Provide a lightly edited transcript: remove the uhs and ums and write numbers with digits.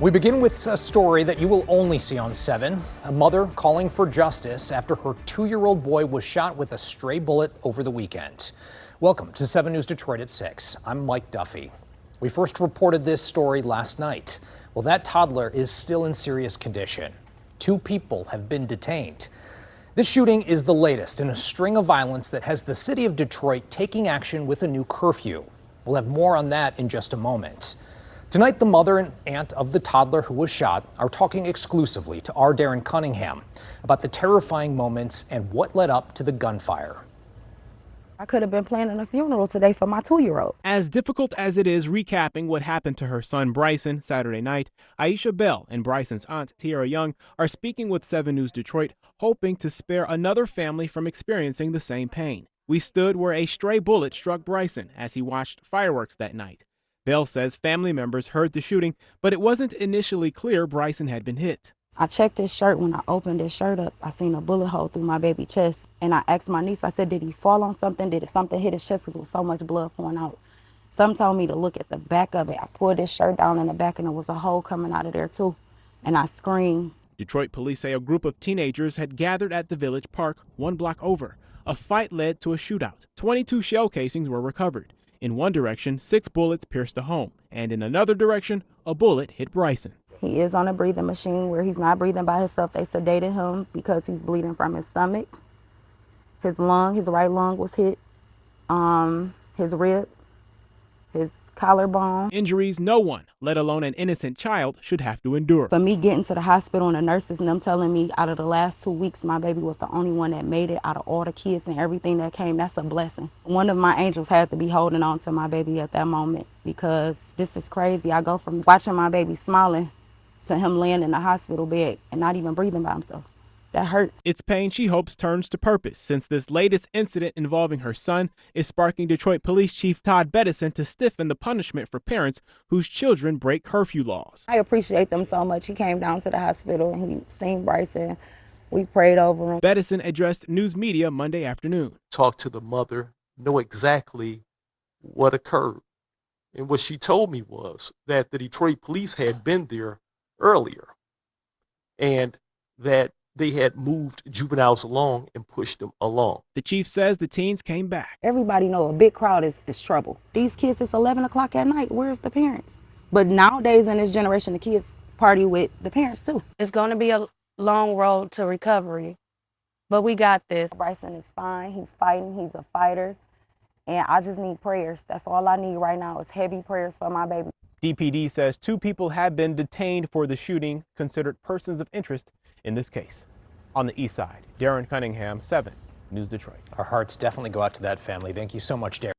We begin with a story that you will only see on 7. A mother calling for justice after her 2-year-old boy was shot with a stray bullet over the weekend. Welcome to 7 News Detroit at 6. I'm Mike Duffy. We first reported this story last night. Well, that toddler is still in serious condition. 2 people have been detained. This shooting is the latest in a string of violence that has the city of Detroit taking action with a new curfew. We'll have more on that in just a moment. Tonight, the mother and aunt of the toddler who was shot are talking exclusively to our Darren Cunningham about the terrifying moments and what led up to the gunfire. I could have been planning a funeral today for my 2-year-old. As difficult as it is recapping what happened to her son Bryson Saturday night, Aisha Bell and Bryson's aunt Tiara Young are speaking with 7 News Detroit, hoping to spare another family from experiencing the same pain. We stood where a stray bullet struck Bryson as he watched fireworks that night. Bell says family members heard the shooting, but it wasn't initially clear Bryson had been hit. I checked his shirt. When I opened his shirt up, I seen a bullet hole through my baby chest. And I asked my niece, I said, did he fall on something? Did something hit his chest? Because there was so much blood pouring out. Some told me to look at the back of it. I pulled his shirt down in the back and there was a hole coming out of there too. And I screamed. Detroit police say a group of teenagers had gathered at the Village Park 1 block over. A fight led to a shootout. 22 shell casings were recovered. In one direction, 6 bullets pierced a home, and in another direction, a bullet hit Bryson. He is on a breathing machine where he's not breathing by himself. They sedated him because he's bleeding from his stomach. His right lung was hit, his rib, his collarbone. Injuries no one, let alone an innocent child, should have to endure. For me getting to the hospital and the nurses and them telling me out of the last 2 weeks, my baby was the only one that made it out of all the kids and everything that came, that's a blessing. One of my angels had to be holding on to my baby at that moment because this is crazy. I go from watching my baby smiling to him laying in the hospital bed and not even breathing by himself. That hurts. It's pain she hopes turns to purpose, since this latest incident involving her son is sparking Detroit Police Chief Todd Bettison to stiffen the punishment for parents whose children break curfew laws. I appreciate them so much. He came down to the hospital and he seen Bryson. We prayed over him. Bettison addressed news media Monday afternoon. Talked to the mother, know exactly what occurred. And what she told me was that the Detroit police had been there earlier and that they had moved juveniles along and pushed them along. The chief says the teens came back. Everybody know a big crowd is trouble. These kids, it's 11 o'clock at night. Where's the parents? But nowadays in this generation, the kids party with the parents too. It's going to be a long road to recovery, but we got this. Bryson is fine. He's fighting. He's a fighter. And I just need prayers. That's all I need right now is heavy prayers for my baby. DPD says 2 people have been detained for the shooting, considered persons of interest in this case. On the east side, Darren Cunningham, 7 News Detroit. Our hearts definitely go out to that family. Thank you so much, Darren.